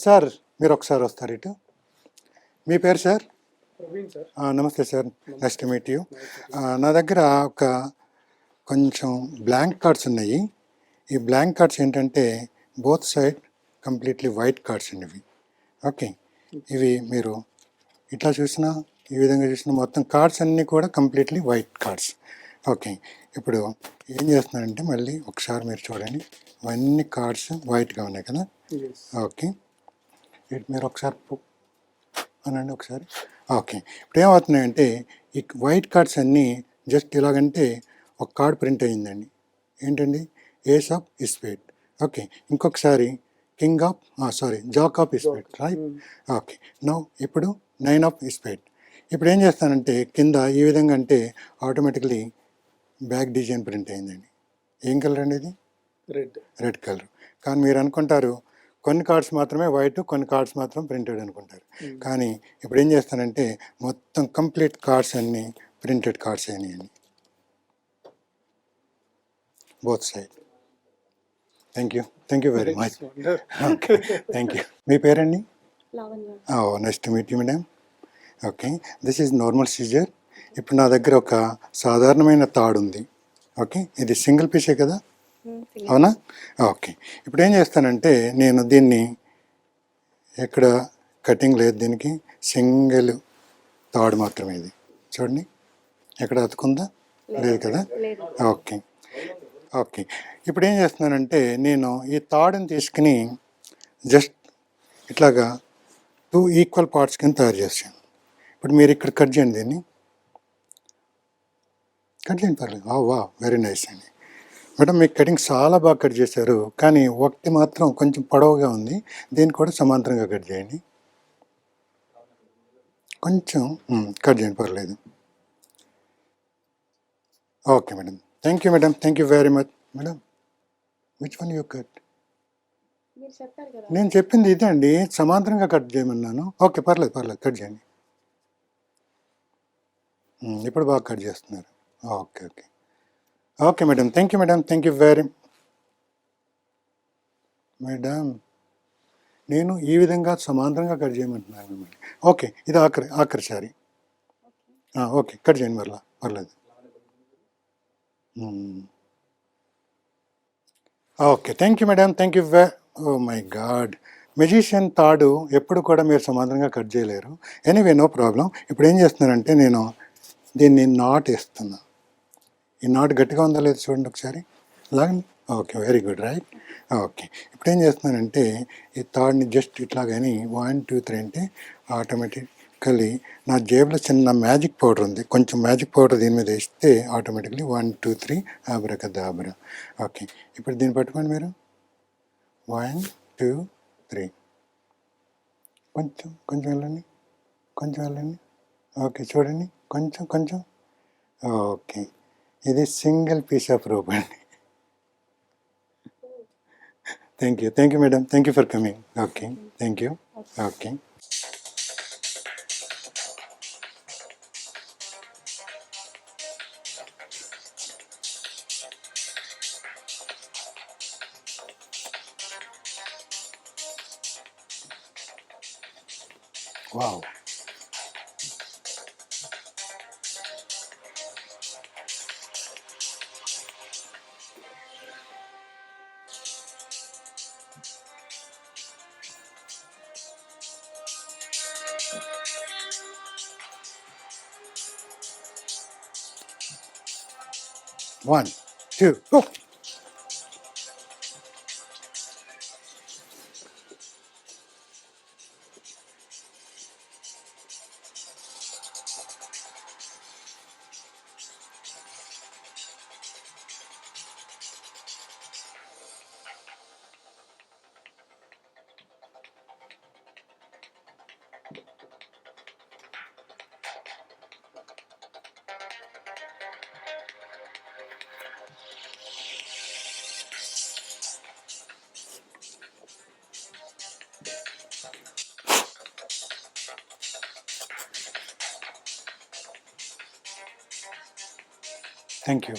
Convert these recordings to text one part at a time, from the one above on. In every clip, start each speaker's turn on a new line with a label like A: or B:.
A: Sir మీరు ఒకసారి వస్తారు ఇటు. మీ పేరు సార్?
B: ప్రవీణ్ సార్.
A: నమస్తే sir, nice to meet you. నా దగ్గర ఒక కొంచెం బ్లాంక్ కార్డ్స్ ఉన్నాయి. ఈ బ్లాంక్ కార్డ్స్ ఏంటంటే both side completely white cards అండి ఇవి. ఓకే, ఇవి మీరు ఇట్లా చూసినా ఈ విధంగా చూసినా మొత్తం కార్డ్స్ అన్నీ కూడా కంప్లీట్లీ వైట్ కార్డ్స్. ఓకే, ఇప్పుడు ఏం చేస్తున్నానంటే మళ్ళీ ఒకసారి మీరు చూడండి, ఇవన్నీ కార్డ్స్ వైట్గా ఉన్నాయి కదా. ఓకే, ఇటు మీరు ఒకసారి అనండి ఒకసారి. ఓకే, ఇప్పుడు ఏమవుతున్నాయంటే ఈ వైట్ కార్డ్స్ అన్నీ జస్ట్ ఇలాగంటే ఒక కార్డ్ ప్రింట్ అయ్యిందండి. ఏంటండి? Ace of spade. ఓకే, ఇంకొకసారి king of jack of spade, right? Okay, now ఇప్పుడు 9 ఆఫ్ స్పేడ్. ఇప్పుడు ఏం చేస్తానంటే కింద ఈ విధంగా అంటే ఆటోమేటిక్లీ బ్యాక్ డిజైన్ ప్రింట్ అయిందండి. ఏం కలర్ అండి ఇది? Red colour. కానీ మీరు అనుకుంటారు కొన్ని కార్డ్స్ మాత్రమే వైట్, కొన్ని కార్డ్స్ మాత్రం ప్రింటెడ్ అనుకుంటారు. కానీ ఇప్పుడు ఏం చేస్తానంటే మొత్తం కంప్లీట్ కార్డ్స్ అన్నీ ప్రింటెడ్ కార్డ్స్ అయినాయండి, both side. Thank you very much. Okay, thank you. మీ పేరండి? Nice to meet you madam. Okay, this is normal scissor. ఇప్పుడు నా దగ్గర ఒక సాధారణమైన తాడు ఉంది. ఓకే, ఇది సింగిల్ పీసే కదా, అవునా? ఓకే, ఇప్పుడు ఏం చేస్తానంటే నేను దీన్ని ఎక్కడ కటింగ్ లేదు, దీనికి సింగిల్ తాడు మాత్రమే. ఇది చూడండి, ఎక్కడ అతుకుందా? లేదు కదా. ఓకే ఓకే, ఇప్పుడు ఏం చేస్తున్నానంటే నేను ఈ తాడుని తీసుకుని జస్ట్ ఇట్లాగా 2 ఈక్వల్ పార్ట్స్ కింద తయారు చేశాను. ఇప్పుడు మీరు ఇక్కడ కట్ చేయండి, దీన్ని కట్ చేయండి, పర్లేదు. వా వెరీ నైస్ అండి మేడం, మీకు కటింగ్ చాలా బాగా కట్ చేశారు. కానీ ఒకటి మాత్రం కొంచెం పొడవుగా ఉంది, దీన్ని కూడా సమాంతరంగా కట్ చేయండి. కొంచెం కట్ చేయండి, పర్లేదు. Okay madam, thank you madam, thank you very much. Madam, which one you cut? నేను చెప్పింది ఇదే అండి, సమాంతరంగా కట్ చేయమన్నాను. ఓకే, పర్లేదు కట్ చేయండి. ఇప్పుడు బాగా కట్ చేస్తున్నారు. Okay okay okay madam, thank you madam, thank you very. Madam, నేను ఈ విధంగా సమాంతరంగా కట్ చేయమంటున్నాను మిమ్మల్ని. ఓకే, ఇది ఆఖరి సారి. ఓకే, కట్ చేయండి, పర్లేదు. Okay, thank you madam, thank you oh my god, magician తాడు ఎప్పుడు కూడా మీరు సమాంతరంగా కట్ చేయలేరు. Anyway, no problem. ఇప్పుడు ఏం చేస్తున్నానంటే నేను దీన్ని నాట్ వేస్తున్నా. ఈ నాట్ గట్టిగా ఉందా లేదు చూడండి ఒకసారి, లాగండి. Okay, very good, right. Okay, ఇప్పుడు ఏం చేస్తున్నానంటే ఈ తాడ్ని జస్ట్ ఇట్లాగని 1 2 3 అంటే ఆటోమేటికలీ నా జేబులో చిన్న మ్యాజిక్ పౌడర్ ఉంది, కొంచెం మ్యాజిక్ పౌడర్ దీని మీద వేస్తే ఆటోమేటిక్లీ 1 2 3 ఆబ్రకదాబ్రా. ఓకే, ఇప్పుడు దీన్ని పట్టుకోండి మీరు. 1 2 3, కొంచెం వెళ్ళండి. ఓకే, చూడండి, కొంచెం. ఓకే, ఇది సింగిల్ పీస్ ఆఫ్ రోప్ అండి. Thank you madam, thank you for coming. Okay, thank you. Okay, wow. One, two, go. Thank you.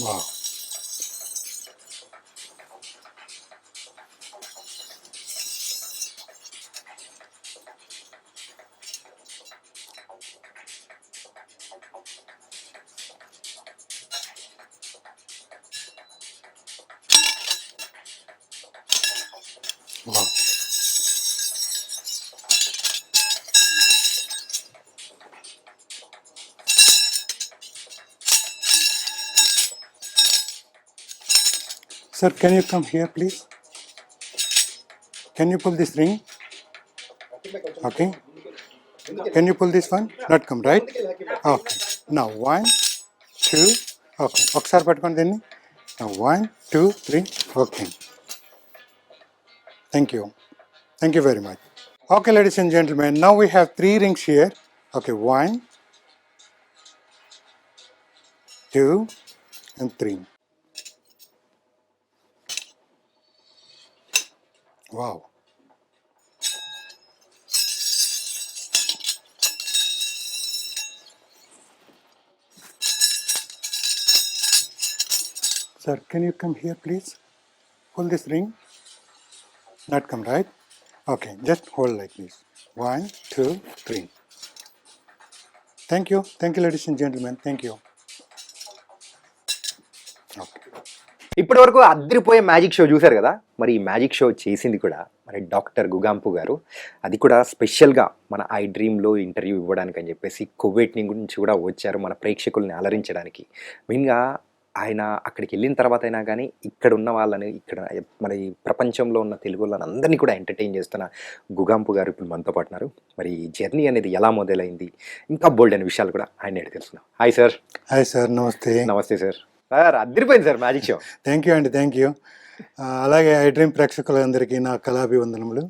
A: Wow. Wow. Sir, can you come here, please? Can you pull this ring? Okay. Can you pull this one? Not come, right? Okay. Now, 1, 2. Okay. ఒకసారి పట్టుకోండి దీన్ని. Now, 1, 2, 3. Okay. Thank you. Thank you very much. Okay, ladies and gentlemen, now we have 3 rings here. Okay, 1, 2, and 3. Wow. Sir, can you come here, please? Pull this ring. Not come, right? Okay, just hold like this. 1, 2, 3. Thank you, ladies and gentlemen. Thank you. Okay.
B: ఇప్పటి వరకు అద్దరిపోయే magic show చూశారు కదా. మరి ఈ magic show చేసింది కూడా మరి doctor గుగాంపు గారు. అది కూడా స్పెషల్గా మన ఐ డ్రీమ్లో ఇంటర్వ్యూ ఇవ్వడానికి అని చెప్పేసి కువైట్ నుంచి కూడా వచ్చారు మన ప్రేక్షకుల్ని అలరించడానికి. మెయిన్గా ఆయన అక్కడికి వెళ్ళిన తర్వాత అయినా కానీ ఇక్కడ ఉన్న వాళ్ళని, ఇక్కడ మరి ప్రపంచంలో ఉన్న తెలుగు వాళ్ళని అందరినీ కూడా ఎంటర్టైన్ చేస్తున్న గుగాంపు గారు ఇప్పుడు మనతో పాటున్నారు. మరి ఈ జర్నీ అనేది ఎలా మొదలైంది, ఇంకా బోల్డ్ అనే విషయాలు కూడా ఆయన తెలుసుకున్నాం. Hi sir.
A: హాయ్ సార్, నమస్తే.
B: నమస్తే సార్. సార్ అద్దరిపోయింది sir magic show.
A: Thank you అండి, థ్యాంక్ యూ. అలాగే ఐ డ్రీమ్ ప్రేక్షకులందరికీ నా కళాభివందనములు.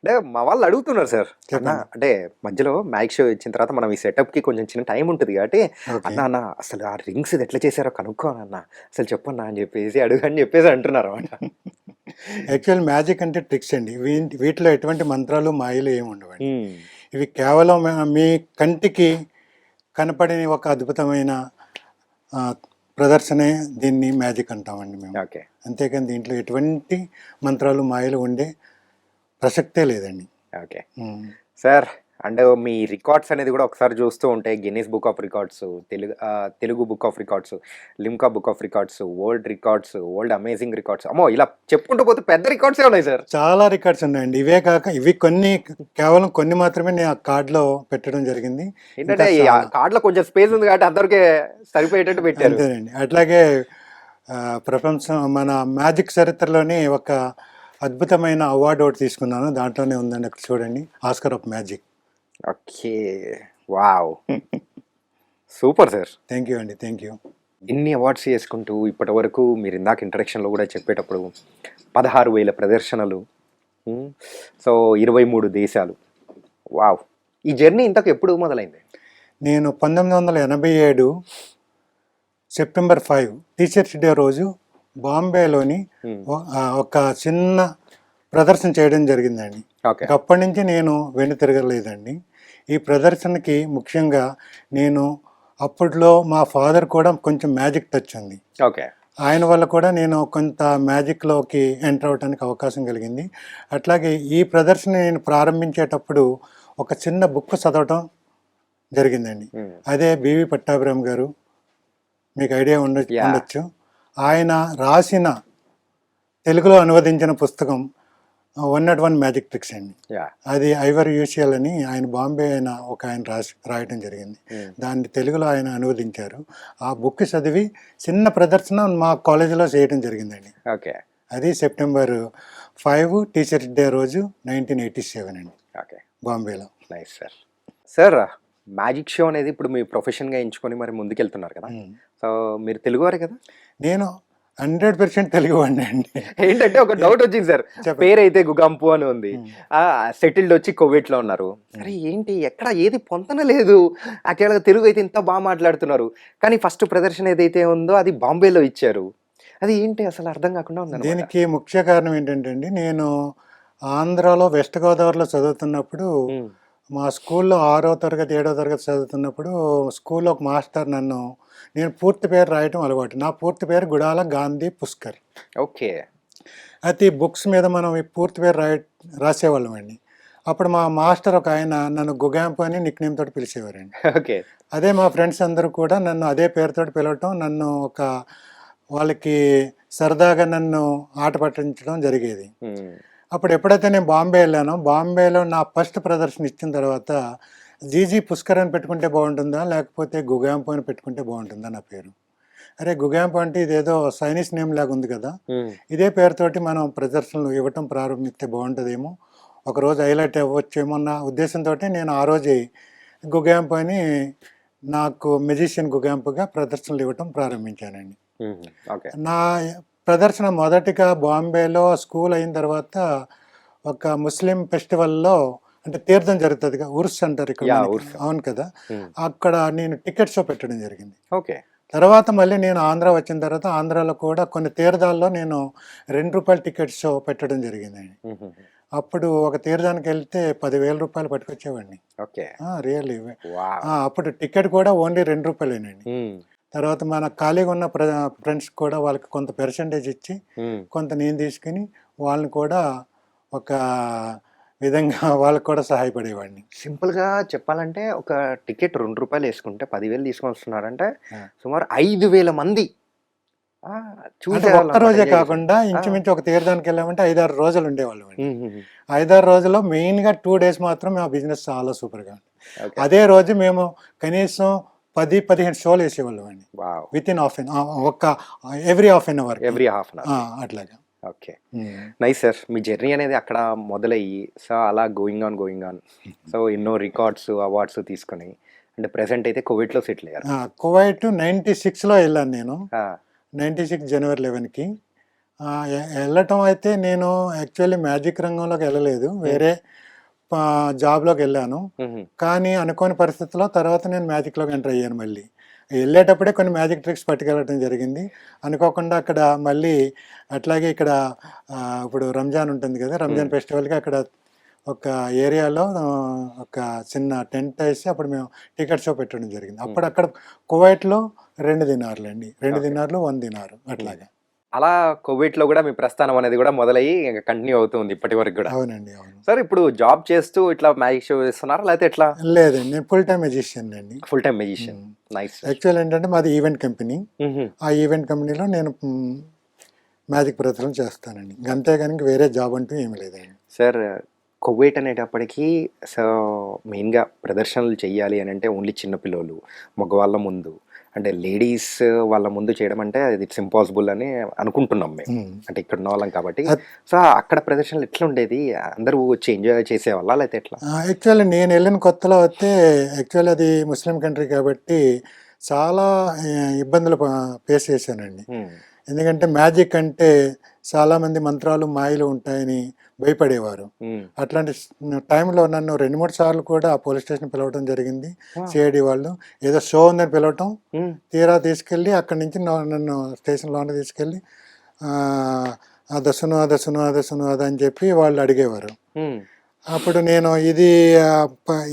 B: అంటే మా వాళ్ళు అడుగుతున్నారు సార్, అన్న అంటే మధ్యలో మ్యాజిక్ షో ఇచ్చిన తర్వాత మనం ఈ సెటప్కి కొంచెం చిన్న టైం ఉంటుంది కాబట్టి అన్న అసలు ఆ రింగ్స్ ఎట్లా చేశారో కనుక్కోనన్న, అసలు చెప్పన్నా అని చెప్పేసి అడుగని చెప్పేసి అంటున్నారు అన్నమాట.
A: యాక్చువల్ మ్యాజిక్ అంటే ట్రిక్స్ అండి. వీటిలో ఎటువంటి మంత్రాలు మాయలు ఏమి ఉండవండి. ఇవి కేవలం మీ కంటికి కనపడని ఒక అద్భుతమైన ప్రదర్శనే దీన్ని మ్యాజిక్ అంటామండి మేము.
B: ఓకే.
A: అంతేకాని దీంట్లో ఎటువంటి మంత్రాలు మాయలు ఉండే ప్రసక్తే లేదండి.
B: Okay sir. And me records అనేది కూడా ఒకసారి చూస్తూ ఉంటే Guinness book of records, Telugu book of records, Limca book of records, world records, world amazing records, అమ్మో ఇలా చెప్పుకుంటూ పోతే పెద్ద రికార్డ్సే ఉన్నాయి సార్.
A: చాలా రికార్డ్స్ ఉన్నాయండి. ఇవే కాక ఇవి కేవలం కొన్ని మాత్రమే నేను ఆ కార్డులో పెట్టడం జరిగింది.
B: ఏంటంటే కార్డులో కొంచెం స్పేస్ ఉంది కాబట్టి అందరికీ సరిపోయేటట్టు పెట్టారు.
A: అంతేనండి. అట్లాగే ప్రపంచం మన మ్యాజిక్ చరిత్రలోనే ఒక అద్భుతమైన అవార్డు ఒకటి తీసుకున్నాను. దాంట్లోనే ఉందండి, అక్కడ చూడండి, Oscar of magic.
B: Okay, wow, super sir.
A: Thank you అండి, థ్యాంక్ యూ.
B: ఇన్ని అవార్డ్స్ చేసుకుంటూ ఇప్పటి వరకు మీరు ఇందాక ఇంట్రడక్షన్లో కూడా చెప్పేటప్పుడు 16,000 ప్రదర్శనలు, సో 23 దేశాలు, వావ్. ఈ జర్నీ ఇంతకు ఎప్పుడు మొదలైంది?
A: నేను 1987 సెప్టెంబర్ 5 టీచర్స్ డే రోజు బాంబేలోని ఒక చిన్న ప్రదర్శన చేయడం జరిగిందండి. అప్పటి నుంచి నేను వెను తిరగలేదండి. ఈ ప్రదర్శనకి ముఖ్యంగా నేను అప్పట్లో మా ఫాదర్ కూడా కొంచెం మ్యాజిక్ టచ్ ఉంది.
B: ఓకే.
A: ఆయన వల్ల కూడా నేను కొంత మ్యాజిక్లోకి ఎంటర్ అవడానికి అవకాశం కలిగింది. అట్లాగే ఈ ప్రదర్శన నేను ప్రారంభించేటప్పుడు ఒక చిన్న బుక్ చదవటం జరిగిందండి. అదే బివి పట్టాభిరామ్ గారు, మీకు ఐడియా ఉండొచ్చు. ఆయన రాసిన తెలుగులో అనువదించిన పుస్తకం 101 మ్యాజిక్ ట్రిక్స్ అండి. అది ఐవర్ యూషియల్ అని ఆయన బాంబే ఆయన రాయటం జరిగింది. దాన్ని తెలుగులో ఆయన అనువదించారు. ఆ బుక్ చదివి చిన్న ప్రదర్శన మా కాలేజీలో చేయడం జరిగిందండి.
B: ఓకే.
A: అది సెప్టెంబర్ 5 టీచర్స్ డే రోజు 1987 అండి.
B: ఓకే,
A: బాంబేలో.
B: Nice sir. Sir magic show అనేది ఇప్పుడు మీ ప్రొఫెషన్గా ఎంచుకొని మరి ముందుకెళ్తున్నారు కదా. సో మీరు తెలుగువారే కదా?
A: నేను 100% తెలుగు వాడిని అండి.
B: ఏంటంటే ఒక డౌట్ వచ్చింది సార్.
A: చెప్పండి.
B: పేరైతే గుగాంపు అని ఉంది.
A: ఉమ్.
B: సెటిల్డ్ వచ్చి కువైట్లో ఉన్నారు. అరే ఏంటి ఎక్కడ ఏది పొంతన లేదు. యాక్చువల్‌గా తెలుగు అయితే ఇంత బాగా మాట్లాడుతున్నారు. కానీ ఫస్ట్ ప్రదర్శన ఏదైతే ఉందో అది బాంబేలో ఇచ్చారు. అది ఏంటి అసలు అర్థం కాకుండా ఉందన్నమాట.
A: దీనికి ముఖ్య కారణం ఏంటంటే అండి, నేను ఆంధ్రాలో వెస్ట్ గోదావరిలో చదువుతున్నప్పుడు
B: హ్మ్.
A: మా స్కూల్లో 6వ తరగతి 7వ తరగతి చదువుతున్నప్పుడు స్కూల్లో ఒక మాస్టర్ నేను పూర్తి పేరు రాయటం అలవాటు. నా పూర్తి పేరు గుడాల గాంధీ పుష్కర్.
B: ఓకే.
A: అయితే ఈ బుక్స్ మీద మనం ఈ పూర్తి పేరు రాసేవాళ్ళం అండి. అప్పుడు మా మాస్టర్ ఒక ఆయన నన్ను గుగాంపు అని నిక్ నేమ్ తోటి పిలిచేవారండి.
B: ఓకే.
A: అదే మా ఫ్రెండ్స్ అందరూ కూడా నన్ను అదే పేరుతోటి పిలవటం, నన్ను వాళ్ళకి సరదాగా నన్ను ఆట పట్టించడం జరిగేది.
B: హ్మ్.
A: అప్పుడు ఎప్పుడైతే నేను బాంబే వెళ్ళానో, బాంబేలో నా ఫస్ట్ ప్రదర్శన ఇచ్చిన తర్వాత జీజీ పుష్కర్ అని పెట్టుకుంటే బాగుంటుందా, లేకపోతే గుగాంపు అని పెట్టుకుంటే బాగుంటుందా నా పేరు. అరే గుగాంపు అంటే ఇదేదో సైనీస్ నేమ్ లాగా ఉంది కదా,
B: హ్మ్.
A: ఇదే పేరుతోటి మనం ప్రదర్శనలు ఇవ్వటం ప్రారంభిస్తే బాగుంటుందేమో, ఒకరోజు హైలైట్ అవ్వచ్చేమో అన్న ఉద్దేశంతో నేను ఆ రోజే గుగాంపు అని నాకు మెజిషియన్ గుగాంపుగా ప్రదర్శనలు ఇవ్వటం ప్రారంభించానండి.
B: హ్మ్. ఓకే.
A: నా ప్రదర్శన మొదటిగా బాంబేలో స్కూల్ అయిన తర్వాత ఒక ముస్లిం ఫెస్టివల్లో, అంటే తీర్థం జరుగుతుంది కదా, ఉర్స్ అంటారు ఇక్కడ
B: యాహ్!
A: మనకి.
B: ఉర్స్.
A: అవును కదా,
B: హ్మ్.
A: అక్కడ నేను టికెట్ షో పెట్టడం జరిగింది.
B: ఓకే.
A: తర్వాత మళ్ళీ నేను ఆంధ్ర వచ్చిన తర్వాత ఆంధ్రాలో కూడా కొన్ని తీర్థాల్లో నేను ₹2 టికెట్ షో పెట్టడం జరిగిందండి.
B: హుహుహు.
A: అప్పుడు ఒక తీర్థానికి వెళ్తే ₹10,000 పట్టుకొచ్చేవాడిని.
B: ఓకే.
A: రియల్లీ.
B: వావ్!
A: అప్పుడు టికెట్ కూడా ఓన్లీ ₹2
B: హ్మ్.
A: తర్వాత మన ఖాళీగా ఉన్న ఫ్రెండ్స్ కూడా వాళ్ళకి కొంత పర్సెంటేజ్ ఇచ్చి,
B: హ్మ్.
A: కొంత నేను తీసుకుని వాళ్ళని కూడా ఒక విధంగా వాళ్ళకి కూడా సహాయపడేవాడిని.
B: సింపుల్‌గా చెప్పాలంటే ఒక టికెట్ ₹2 యేసుకుంటే 10,000 తీసుకొనొస్తున్నారంటే
A: ఆ.
B: సుమారు 5,000 మంది
A: అంటే
B: చూసేవాళ్ళనమాట.
A: ఒక్క రోజే
B: ఎంజాయ్ చేసేవాళ్ళు.
A: కాకుండా
B: ఆ!
A: ఇంచుమించు ఒక తీర్థానికి వెళ్ళామంటే 5-6 రోజులు ఉండేవాళ్ళం అండి.
B: హుహుహు.
A: 5-6 రోజుల్లో మెయిన్గా 2 డేస్ మాత్రం మా బిజినెస్ చాలా సూపర్గా ఉంది.
B: ఓకే.
A: అదే రోజు మేము కనీసం 10-15 షోలు వేసేవాళ్ళం అండి.
B: వావ్!
A: వితిన్ ఒక every half an hour
B: every half an hour.
A: అట్లాగా.
B: ఓకే.
A: ఉమ్.
B: Nice sir. మీ జర్నీ అనేది అక్కడ మొదలయ్యి సో అలా గోయింగ్ ఆన్. సో ఎన్నో రికార్డ్స్, అవార్డ్స్ తీసుకొని అంటే ప్రెజెంట్ అయితే కువైట్‌లో సెటిల్ అయ్యారు.
A: కువైట్ 96లో వెళ్ళాను నేను.
B: ఆ!
A: 96 జనవరి 11కి వెళ్ళటం అయితే నేను యాక్చువల్లీ మ్యాజిక్ రంగంలోకి వెళ్ళలేదు, వేరే జాబ్లోకి వెళ్ళాను.
B: హుహు.
A: కానీ అనుకోని పరిస్థితుల్లో తర్వాత నేను మ్యాజిక్లోకి ఎంటర్ అయ్యాను. మళ్ళీ వెళ్ళేటప్పుడే కొన్ని మ్యాజిక్ ట్రిక్స్ పట్టుకెళ్ళడం జరిగింది. అనుకోకుండా అక్కడ మళ్ళీ అట్లాగే ఇక్కడ ఇప్పుడు రంజాన్ ఉంటుంది కదా, రంజాన్ ఫెస్టివల్కి అక్కడ ఒక ఏరియాలో ఒక చిన్న టెంట్ వేసి అప్పుడు మేము టికెట్ షో పెట్టడం జరిగింది. అప్పుడు అక్కడ కువైట్లో 2 దినార్లు అండి, 2 దినార్లు 1 దినారు అట్లాగా.
B: అలా కువైట్‌లో గూడా మీ ప్రస్థానం అనేది గూడా మొదలయ్యి ఇంక కంటిన్యూ అవుతుంది ఇప్పటి వరకు గూడా.
A: అవునండి, అవును.
B: సార్ ఇప్పుడు జాబ్ చేస్తూ ఇట్లా మ్యాజిక్ షో చేస్తున్నారా? లేతే ఎట్లా?
A: లేదండి, నేను ఫుల్ టైం మెజిషియన్ అండి.
B: Full time musician. Nice sir.
A: Actual ఏంటంటే మాది ఈవెంట్ కంపెనీ.
B: హుహు.
A: ఆ ఈవెంట్ కంపెనీలో నేను మ్యాజిక్ ప్రదర్శనలు చేస్తానండి. అంతేగాని ఇంక వేరే జాబ్ అంటూ ఏమీ లేదండి.
B: సార్ కువైట్ అనేటప్పటికి సో మెయిన్‌గా ప్రదర్శనలు చెయ్యాలి అనంటే ఓన్లీ చిన్న పిల్లోళ్ళు, మగవాళ్ళ ముందు అంటే లేడీస్ వాళ్ళ ముందు చేయడం అంటే ఇట్స్ ఇంపాసిబుల్ అని అనుకుంటున్నాం మేము. అంటే ఇక్కడ ఉన్న వాళ్ళం కాబట్టి. సో అక్కడ ప్రదర్శనలు ఎట్లుండేది? అందరూ వచ్చి ఎంజాయ్ చేసేవాళ్ళా? లేతే ఎట్లా?
A: యాక్చువల్లీ నేను వెళ్ళిన కొత్తలో అయితే యాక్చువల్లీ అది ముస్లిం కంట్రీ కాబట్టి చాలా ఇబ్బందులు ఫేస్ చేశానండి.
B: హ్మ్.
A: ఎందుకంటే మ్యాజిక్ అంటే చాలామంది మంత్రాలు మాయలు ఉంటాయని భయపడేవారు.
B: హ్మ్.
A: అట్లాంటి టైంలో నన్ను 2-3 సార్లు కూడా పోలీస్ స్టేషన్ పిలవటం జరిగింది.
B: ఆ!
A: సిఐడి వాళ్ళు ఏదో షో ఉందని పిలవటం,
B: హ్మ్.
A: తీరా తీసుకెళ్ళి అక్కడి నుంచి నన్ను స్టేషన్లోనే తీసుకెళ్ళి అదసును అదసును అదసును అని చెప్పి వాళ్ళు అడిగేవారు.
B: హ్మ్.
A: అప్పుడు నేను ఇది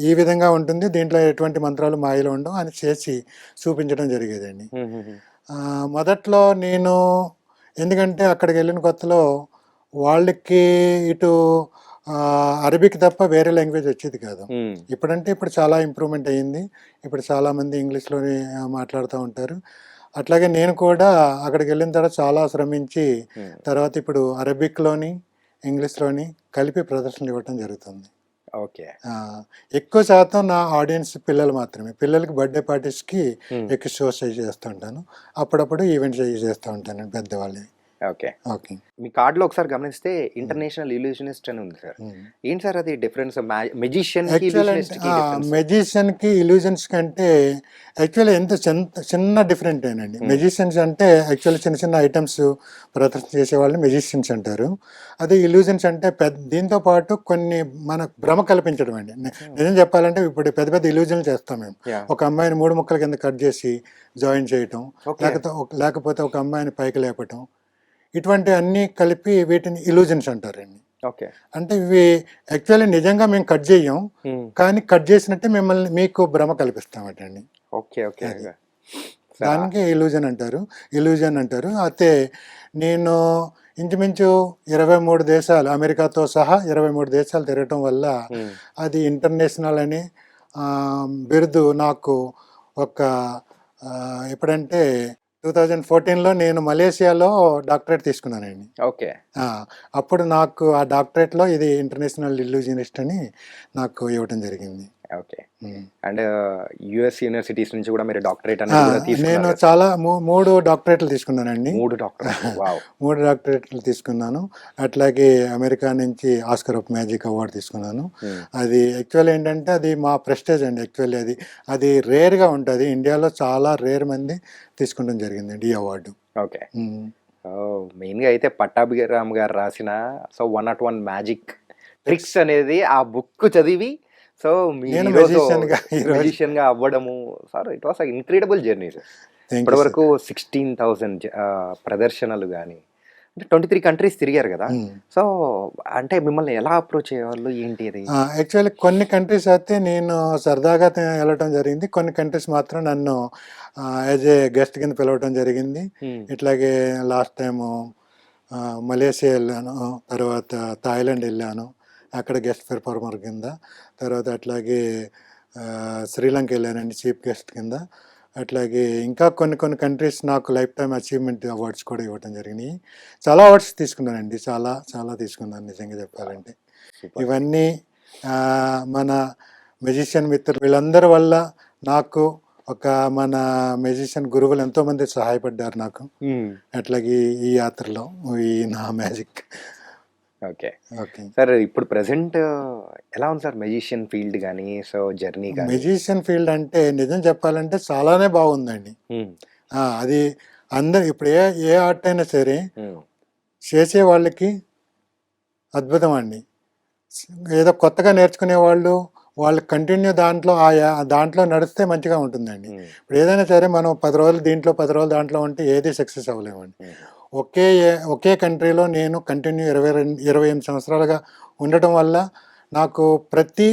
A: ఈ విధంగా ఉంటుంది, దీంట్లో ఎటువంటి మంత్రాలు మాయలు ఉండవు అని చేసి చూపించడం జరిగేదండి.
B: హుహుహు.
A: మొదట్లో నేను ఎందుకంటే అక్కడికి వెళ్ళిన కొత్తలో వాళ్ళకి ఇటు అరబిక్ తప్ప వేరే లాంగ్వేజ్ వచ్చేది కాదు.
B: హ్మ్.
A: ఇప్పుడు చాలా ఇంప్రూవ్మెంట్ అయ్యింది. ఇప్పుడు చాలామంది ఇంగ్లీష్లోనే మాట్లాడుతూ ఉంటారు. అట్లాగే నేను కూడా అక్కడికి వెళ్ళిన తర్వాత చాలా శ్రమించి
B: హ్మ్.
A: తర్వాత ఇప్పుడు అరబిక్లోని ఇంగ్లీష్లోని కలిపి ప్రదర్శనలు ఇవ్వటం జరుగుతుంది.
B: ఓకే.
A: ఎక్కువ శాతం నా ఆడియన్స్ పిల్లలు మాత్రమే. పిల్లలకి బర్త్డే పార్టీస్కి
B: హ్మ్.
A: ఎక్కువ షోస్ చేస్తూ ఉంటాను. అప్పుడప్పుడు ఈవెంట్స్ చేస్తూ ఉంటాను పెద్దవాళ్ళవి.
B: ఓకే.
A: ఓకే.
B: మీ కార్డ్‌లో ఒకసారి గమనిస్తే ఇంటర్నేషనల్ ఇల్యూషనిస్ట్ అని ఉంది సార్. ఏంటి సార్ అది డిఫరెన్స్? మెజిషియన్‌కి,
A: యాక్చువల్ అంటే
B: ఇల్యూషనిస్ట్‌కి డిఫరెన్స్?
A: మెజిషియన్కి ఇల్యూజన్స్ కంటే యాక్చువల్లీ ఎంత చిన్న డిఫరెంటేనండి. మెజిషియన్స్ అంటే యాక్చువల్లీ చిన్న చిన్న ఐటమ్స్ ప్రదర్శన చేసేవాళ్ళని మెజిషియన్స్ అంటారు. అదే ఇల్యూజన్స్ అంటే దీంతో పాటు కొన్ని మన భ్రమ కల్పించడం అండి. నిజం చెప్పాలంటే ఇప్పుడు పెద్ద పెద్ద ఇల్యూజన్లు చేస్తాం మేము.
B: యాహ్!
A: ఒక అమ్మాయిని 3 ముక్కల కింద కట్ చేసి జాయిన్ చేయటం,
B: ఓకే.
A: లేకపోతే ఒక అమ్మాయిని పైకి లేపటం, ఇటువంటి అన్నీ కలిపి వీటిని ఇల్యూజన్స్ అంటారండి.
B: ఓకే.
A: అంటే ఇవి యాక్చువల్లీ నిజంగా మేము కట్ చేయం,
B: హ్మ్.
A: కానీ కట్ చేసినట్టే మీకు భ్రమ కల్పిస్తామటండి.
B: ఓకే. ఓకే.
A: అది.
B: సార్
A: దానికి ఇల్యూజన్ అంటారు. అయితే నేను ఇంచుమించు 23 దేశాలు, అమెరికాతో సహా 23 దేశాలు తిరగటం వల్ల
B: హ్మ్.
A: అది ఇంటర్నేషనల్ అని బిరుదు నాకు ఒక ఎప్పుడంటే 2014లో నేను మలేషియాలో డాక్టరేట్ తీసుకున్నానండి.
B: ఓకే.
A: అప్పుడు నాకు ఆ డాక్టరేట్లో ఇది ఇంటర్నేషనల్ ఇల్యూజనిస్ట్ అని నాకు ఇవ్వటం జరిగింది.
B: Okay.
A: Um.
B: And US universities నుంచి కూడా మీరు డాక్టరేట్ అనేది కూడా
A: నేను
B: తీసుకున్నారు కదా?
A: చాలా 3 డాక్టరేట్లు తీసుకున్నానండి.
B: 3 డాక్టరేట్లు. వావ్!
A: 3 డాక్టరేట్లు తీసుకున్నాను. అట్లాగే అమెరికా నుంచి ఆస్కర్ ఆఫ్ మ్యాజిక్ అవార్డు తీసుకున్నాను.
B: హ్మ్.
A: అది యాక్చువల్ ఏంటంటే అది మా ప్రెస్టేజ్ అండి. యాక్చువల్లీ అది రేర్గా ఉంటుంది. ఇండియాలో చాలా రేర్ మంది తీసుకుంటం జరిగిందండి ఈ అవార్డు.
B: ఓకే. మెయిన్‌గా అయితే పట్టాభిరామ్ గారు రాసిన 101 మ్యాజిక్ ట్రిక్స్ అనేది ఆ బుక్ చదివి సో మీరు
A: నేను
B: ఈరోజు
A: మెజిషియన్గా
B: మెజిషియన్‌గా అవ్వడము sir it was incredible journey sir.
A: Thank you sir.
B: ఇప్పటివరకు 16,000 ప్రదర్శనలు గాని అంటే 23 కంట్రీస్ తిరిగారు కదా! సో అంటే మిమ్మల్ని ఎలా అప్రోచ్ అయ్యేవాళ్ళు? ఏంటి అది?
A: యాక్చువల్లీ కొన్ని కంట్రీస్ అయితే నేను సరదాగా వెళ్ళటం జరిగింది. కొన్ని కంట్రీస్ మాత్రం నన్ను యాజ్ ఏ గెస్ట్ కింద పిలవటం జరిగింది.
B: హ్మ్.
A: ఇట్లాగే లాస్ట్ టైము మలేషియా వెళ్ళాను, తర్వాత థాయిలాండ్ వెళ్ళాను, అక్కడ గెస్ట్ పెర్ఫార్మర్ కింద. తర్వాత అట్లాగే శ్రీలంక వెళ్ళానండి చీఫ్ గెస్ట్ కింద. అట్లాగే ఇంకా కొన్ని కంట్రీస్ నాకు లైఫ్ టైమ్ అచీవ్మెంట్ అవార్డ్స్ కూడా ఇవ్వటం జరిగినాయి. చాలా అవార్డ్స్ తీసుకున్నానండి, చాలా తీసుకున్నాను నిజంగా చెప్పాలంటే.
B: సూపర్.
A: ఇవన్నీ మన మెజిషియన్ మిత్రులు వీళ్ళందరి వల్ల నాకు మన మెజిషియన్ గురువులు ఎంతోమంది సహాయపడ్డారు నాకు.
B: హ్మ్.
A: అట్లాగే ఈ యాత్రలో ఈ నా మ్యాజిక్.
B: ఓకే.
A: ఓకే.
B: సార్ ఇప్పుడు ప్రెజెంట్ ఎలా ఉంది సార్ మెజిషియన్ ఫీల్డ్ గాని, సో జర్నీ గాని?
A: మెజిషియన్ ఫీల్డ్ అంటే నిజం చెప్పాలంటే చాలానే బాగుందండి.
B: హ్మ్.
A: అది ఇప్పుడు ఏ ఆర్ట్ అయినా సరే
B: హ్మ్.
A: చేసే వాళ్ళకి అద్భుతం అండి. ఏదో కొత్తగా నేర్చుకునే వాళ్ళు కంటిన్యూ దాంట్లో నడిస్తే మంచిగా ఉంటుందండి.
B: హ్మ్.
A: ఇప్పుడు ఏదైనా సరే మనం 10 రోజులు దీంట్లో 10 రోజులు దాంట్లో ఉంటే ఏది సక్సెస్ అవ్వలేమండి.
B: హ్మ్.
A: ఒకే కంట్రీలో నేను కంటిన్యూ 28 సంవత్సరాలుగా ఉండటం వల్ల నాకు ప్రతి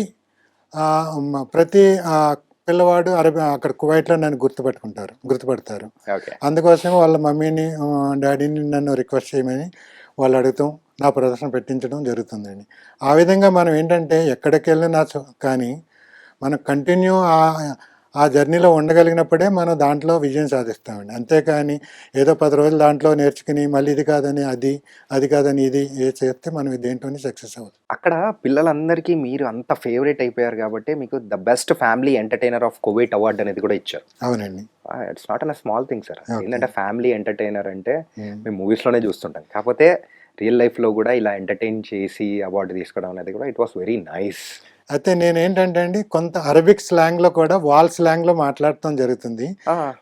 A: పిల్లవాడు అక్కడ కువైట్లో నన్ను గుర్తుపడతారు.
B: ఓకే.
A: అందుకోసమే వాళ్ళ మమ్మీని డాడీని నన్ను రిక్వెస్ట్ చేయమని వాళ్ళు అడుగుతాం, నా ప్రదర్శన పెట్టించడం జరుగుతుందండి. ఆ విధంగా మనం ఏంటంటే ఎక్కడికి వెళ్ళినా కానీ మనం కంటిన్యూ ఆ జర్నీలో ఉండగలిగినప్పుడే మనం దాంట్లో విజయం సాధిస్తామండి. అంతేకాని ఏదో 10 రోజులు దాంట్లో నేర్చుకుని మళ్ళీ ఇది కాదని అది కాదని ఇది చేస్తే మనం దేంట్లోనే సక్సెస్ అవ్వదు.
B: అక్కడ పిల్లలందరికీ మీరు అంత ఫేవరెట్ అయిపోయారు కాబట్టి మీకు the best family entertainer of Kuwait award అనేది కూడా ఇచ్చారు.
A: అవునండి.
B: It's not an small thing sir.
A: Okay.
B: ఏంటంటే ఫ్యామిలీ ఎంటర్‌టైనర్ అంటే మేము మూవీస్‌లోనే చూస్తుంటాం. కాకపోతే రియల్ లైఫ్‌లో కూడా ఇలా ఎంటర్‌టైన్ చేసి అవార్డ్ తీసుకోవడం అనేది కూడా ఇట్ వాస్ వెరీ నైస్.
A: అయితే నేనేంటంటే అండి కొంత అరబిక్ స్లాంగ్లో కూడా వాల్ స్లాంగ్లో మాట్లాడటం జరుగుతుంది.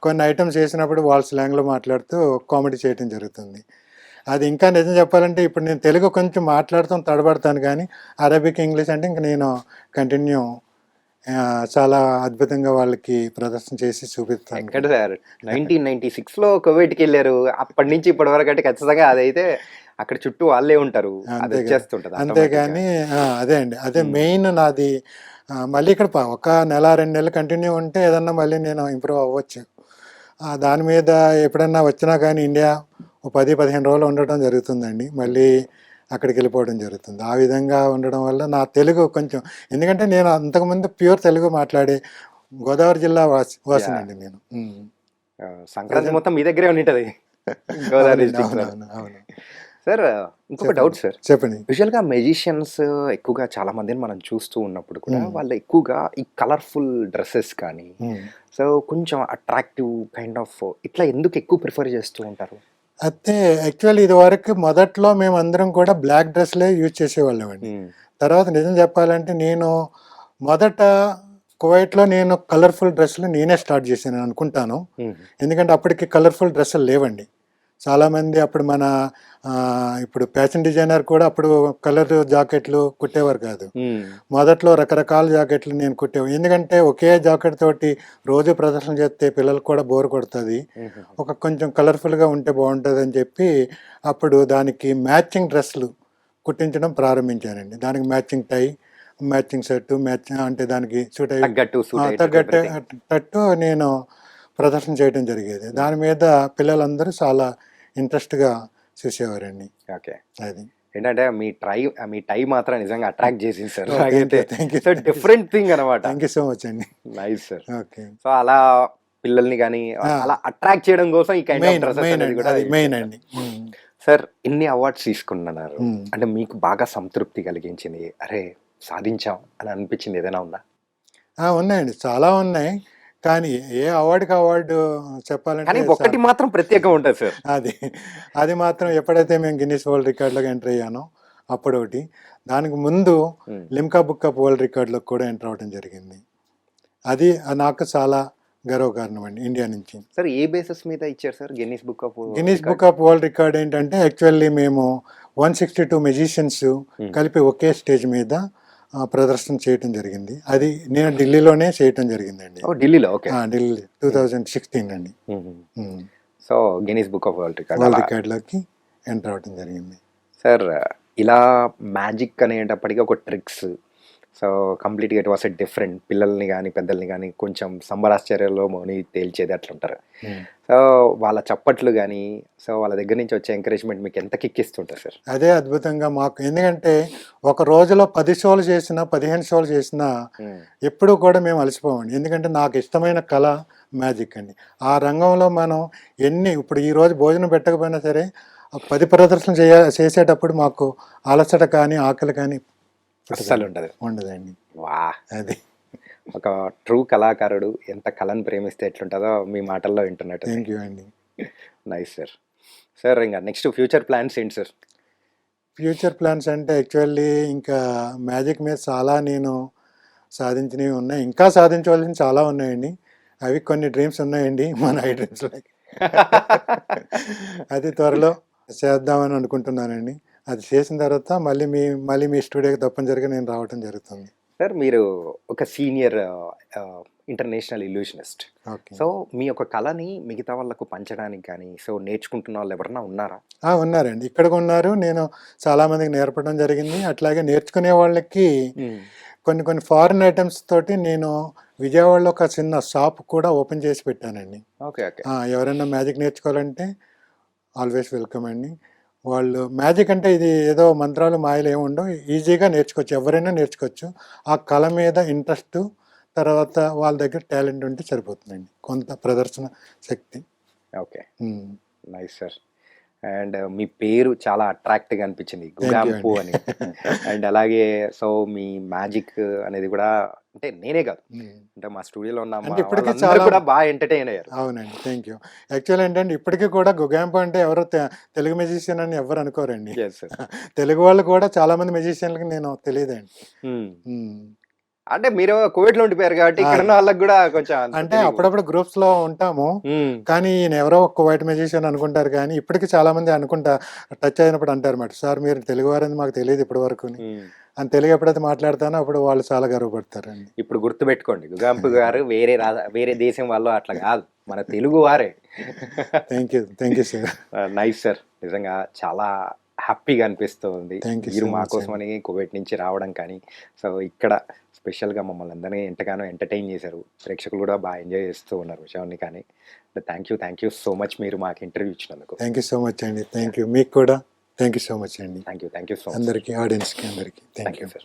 A: కొన్ని ఐటమ్స్ చేసినప్పుడు వాల్ స్లాంగ్లో మాట్లాడుతూ కామెడీ చేయటం జరుగుతుంది. అది ఇంకా నిజం చెప్పాలంటే ఇప్పుడు నేను తెలుగు కొంచెం మాట్లాడుతూ తడబడతాను, కానీ అరబిక్ ఇంగ్లీష్ అంటే ఇంక నేను కంటిన్యూ చాలా అద్భుతంగా వాళ్ళకి ప్రదర్శన చేసి చూపిస్తాను.
B: ఎక్కడ సార్ 1996లో కువైట్‌కి వెళ్ళారు. అప్పటి నుంచి ఇప్పటి వరకు అంటే ఖచ్చితంగా అదైతే అక్కడ చుట్టూ వాళ్ళే ఉంటారు. అది వచ్చేస్తుంటది.
A: అంతేగాని అదే అండి, అదే మెయిన్ నాది. మళ్ళీ ఇక్కడ ఒక నెల 2 నెలలు కంటిన్యూ ఉంటే ఏదన్నా మళ్ళీ నేను ఇంప్రూవ్ అవ్వచ్చు. దాని మీద ఎప్పుడన్నా వచ్చినా కానీ ఇండియా 10-15 రోజులు ఉండటం జరుగుతుందండి. మళ్ళీ అక్కడికి వెళ్ళిపోవడం జరుగుతుంది. ఆ విధంగా ఉండడం వల్ల నా తెలుగు కొంచెం, ఎందుకంటే నేను అంతకుముందు ప్యూర్ తెలుగు మాట్లాడే గోదావరి జిల్లా వాసినండి నేను.
B: సంక్రాంతి మొత్తం మీ దగ్గరే ఉంటది గోదావరి డిస్ట్రిక్ట్.
A: అవును
B: సార్ ఇంకొక డౌట్ సార్,
A: చెప్పండి.
B: యూజువల్గా మెజిషియన్స్ ఎక్కువగా చాలా మందిని మనం చూస్తూ ఉన్నప్పుడు కూడా వాళ్ళు ఎక్కువగా ఈ కలర్ఫుల్ డ్రెస్సెస్ కానీ సో కొంచెం అట్రాక్టివ్ కైండ్ ఆఫ్ ఇట్లా ఎందుకు ఎక్కువ ప్రిఫర్ చేస్తూ ఉంటారు?
A: అయితే యాక్చువల్లీ ఇది వరకు మొదట్లో మేమందరం కూడా బ్లాక్ డ్రెస్లే యూజ్ చేసేవాళ్ళం అండి. తర్వాత నిజం చెప్పాలంటే నేను మొదట కువైట్లో నేను కలర్ఫుల్ డ్రెస్సులు నేనే స్టార్ట్ చేశాను అనుకుంటాను. ఎందుకంటే అప్పటికి కలర్ఫుల్ డ్రెస్సులు లేవండి. చాలామంది అప్పుడు మన ఇప్పుడు ఫ్యాషన్ డిజైనర్ కూడా అప్పుడు కలర్ జాకెట్లు కుట్టేవారు కాదు. మొదట్లో రకరకాల జాకెట్లు నేను కుట్టేవాడు. ఎందుకంటే ఒకే జాకెట్ తోటి రోజు ప్రదర్శన చేస్తే పిల్లలకు కూడా బోర్ కొడుతుంది. ఒక కొంచెం కలర్ఫుల్గా ఉంటే బాగుంటుంది అని చెప్పి అప్పుడు దానికి మ్యాచింగ్ డ్రెస్సులు కుట్టించడం ప్రారంభించానండి. దానికి మ్యాచింగ్ టై, మ్యాచింగ్ షర్టు, మ్యాచింగ్ అంటే దానికి సూట్ తగ్గట్టు నేను ప్రదర్శన చేయడం జరిగేది. దాని మీద పిల్లలందరూ చాలా ఇంట్రెస్ట్గా చూసేవారండి.
B: ఓకే,
A: అది
B: ఏంటంటే మీ టై మాత్రం నిజంగా అట్రాక్ట్ చేసింది సార్. సార్ డిఫరెంట్ థింగ్ అనమాట.
A: థ్యాంక్ యూ సో మచ్ అండి.
B: Nice sir.
A: ఓకే,
B: సో అలా పిల్లల్ని కానీ అలా అట్రాక్ట్ చేయడం కోసం ఈ కైండ్ ఆఫ్ డ్రెస్సెస్ అనేది కూడా
A: మెయిన్ అండి.
B: సార్ ఇన్ని అవార్డ్స్ తీసుకుంటున్నారు అంటే మీకు బాగా సంతృప్తి కలిగించింది, అరే సాధించాం అని అనిపించింది ఏదైనా ఉందా?
A: ఉన్నాయండి, చాలా ఉన్నాయి. కానీ ఏ అవార్డుకి అవార్డు చెప్పాలంటే
B: ఒకటి మాత్రం ప్రత్యేకం ఉంటుంది సార్.
A: అది మాత్రం ఎప్పుడైతే మేము గిన్నిస్ వరల్డ్ రికార్డులోకి ఎంటర్ అయ్యానో అప్పుడు ఒకటి, దానికి ముందు లిమ్కా బుక్ ఆఫ్ వరల్డ్ రికార్డులోకి కూడా ఎంటర్ అవ్వడం జరిగింది. అది నాకు చాలా గర్వకారణం అండి ఇండియా నుంచి.
B: సార్ ఏ బేసిస్ మీద ఇచ్చారు sir Guinness book
A: of world record? ఏంటంటే యాక్చువల్లీ మేము 162 మెజిషియన్స్ కలిపి ఒకే స్టేజ్ మీద ప్రదర్శన చేయటం జరిగింది. అది నేను ఢిల్లీలోనే చేయటం జరిగిందండి.
B: ఢిల్లీలో?
A: ఢిల్లీ 2016 అండి.
B: So Guinness book of world
A: రికార్డ్లోకి ఎంటర్ అవడం జరిగింది.
B: సార్ ఇలా మ్యాజిక్ అనేటప్పటికీ ఒక ట్రిక్స్, సో కంప్లీట్గా ఇట్ వాస్ ఎ డిఫరెంట్, పిల్లల్ని కానీ పెద్దల్ని కానీ కొంచెం సంబరాశ్చర్యంలో మౌని తేల్చేది అట్లుంటారు. సో వాళ్ళ చప్పట్లు కానీ, సో వాళ్ళ దగ్గర నుంచి వచ్చే ఎంకరేజ్మెంట్ మీకు ఎంత కిక్కిస్తుంటారు సార్?
A: అదే అద్భుతంగా మాకు. ఎందుకంటే ఒక రోజులో 10 షోలు చేసినా 15 షోలు చేసినా ఎప్పుడూ కూడా మేము అలసిపోవండి. ఎందుకంటే నాకు ఇష్టమైన కళ మ్యాజిక్ అండి. ఆ రంగంలో మనం ఇప్పుడు ఈరోజు భోజనం పెట్టకపోయినా సరే 10 ప్రదర్శనలు చేసేటప్పుడు మాకు అలసట కానీ ఆకలి కానీ
B: అస్సలు
A: ఉండదండి.
B: వా,
A: అది
B: ఒక ట్రూ కళాకారుడు ఎంత కళను ప్రేమిస్తే ఎట్లుంటుందో మీ మాటల్లో వింటున్నట్టు.
A: థ్యాంక్ యూ అండి.
B: Nice sir. సార్ ఇంకా నెక్స్ట్ ఫ్యూచర్ ప్లాన్స్ ఏంటి సార్?
A: ఫ్యూచర్ ప్లాన్స్ అంటే యాక్చువల్లీ ఇంకా మ్యాజిక్ మీద చాలా నేను సాధించినవి ఉన్నాయి, ఇంకా సాధించవలసినవి చాలా ఉన్నాయండి. అవి కొన్ని డ్రీమ్స్ ఉన్నాయండి మన ఐ డ్రీమ్స్. అది త్వరలో చేద్దామని అనుకుంటున్నానండి. అది చేసిన తర్వాత మళ్ళీ మీ స్టూడియోకి తప్పనిసరిగా నేను రావడం జరుగుతుంది.
B: సార్ మీరు ఒక సీనియర్ ఇంటర్నేషనల్ ఇల్యూషనిస్ట్. సో మీ యొక్క కళని మిగతా వాళ్ళకు పంచడానికి కానీ సో నేర్చుకుంటున్న వాళ్ళు ఎవరన్నా ఉన్నారా?
A: ఉన్నారండి, ఇక్కడ ఉన్నారు. నేను చాలా మందికి నేర్పడం జరిగింది. అట్లాగే నేర్చుకునే వాళ్ళకి కొన్ని ఫారిన్ ఐటమ్స్ తోటి నేను విజయవాడలో ఒక చిన్న షాప్ కూడా ఓపెన్ చేసి పెట్టానండి. ఎవరైనా మ్యాజిక్ నేర్చుకోవాలంటే ఆల్వేస్ వెల్కమ్ అండి. వాళ్ళు మ్యాజిక్ అంటే ఇది ఏదో మంత్రాలు మాయలు ఏమి ఉండవు, ఈజీగా నేర్చుకోవచ్చు, ఎవరైనా నేర్చుకోవచ్చు. ఆ కళ మీద ఇంట్రెస్ట్, తర్వాత వాళ్ళ దగ్గర టాలెంట్ ఉంటే సరిపోతుందండి, కొంత ప్రదర్శన శక్తి.
B: Okay, nice sir. అండ్ మీ పేరు చాలా అట్రాక్ట్గా అనిపించింది, గుగాంపు అని. అండ్ అలాగే సో మీ మ్యాజిక్ అనేది కూడా అంటే నేనే కాదు, అంటే మా స్టూడియోలో ఉన్న
A: ఇప్పటికీ
B: కూడా బాగా ఎంటర్టైన్ అయ్యారు.
A: అవునండి, థ్యాంక్ యూ. యాక్చువల్ ఏంటంటే ఇప్పటికీ కూడా గుగాంపు అంటే ఎవరో తెలుగు మెజిషియన్ అని ఎవరు అనుకోరండి. తెలుగు వాళ్ళు కూడా చాలా మంది మెజిషియన్లకి నేను తెలియదండి.
B: అంటే మీరు కువైట్ లో ఉండిపోయారు కాబట్టి ఇక్కడ వాళ్ళకి కూడా కొంచెం
A: అంటే అప్పుడప్పుడు గ్రూప్స్ లో ఉంటాము, కానీ ఈయన ఎవరో కువైట్ మెజిషియన్ అనుకుంటారు. కానీ ఇప్పటికీ చాలా మంది టచ్ అయినప్పుడు అంటారు మాట, సార్ మీరు తెలుగు వారని మాకు తెలియదు ఇప్పటి వరకు అని. తెలుగు ఎప్పుడైతే మాట్లాడతానో అప్పుడు వాళ్ళు చాలా గర్వపడతారండి.
B: ఇప్పుడు గుర్తు పెట్టుకోండి, గుగాంపు గారు వేరే దేశం వాళ్ళు అట్లా కాదు, మన తెలుగు వారే.
A: Thank you sir.
B: Nice sir, నిజంగా చాలా హ్యాపీగా అనిపిస్తుంది మీరు మా కోసమని కువైట్ నుంచి రావడం కానీ, సో ఇక్కడ స్పెషల్గా మమ్మల్ని అందరినీ ఎంతగానో ఎంటర్టైన్ చేశారు. ప్రేక్షకులు కూడా బాగా ఎంజాయ్ చేస్తూ ఉన్నారు విషయాన్ని. కానీ థ్యాంక్ యూ సో మచ్ మీరు మాకు ఇంటర్వ్యూ ఇచ్చినందుకు.
A: థ్యాంక్ యూ సో మచ్ అండి. థ్యాంక్ యూ, మీకు కూడా థ్యాంక్ యూ సో మచ్ అండి.
B: థ్యాంక్ యూ సో మచ్
A: అందరికీ, ఆడియన్స్కి అందరికీ థ్యాంక్ యూ సార్.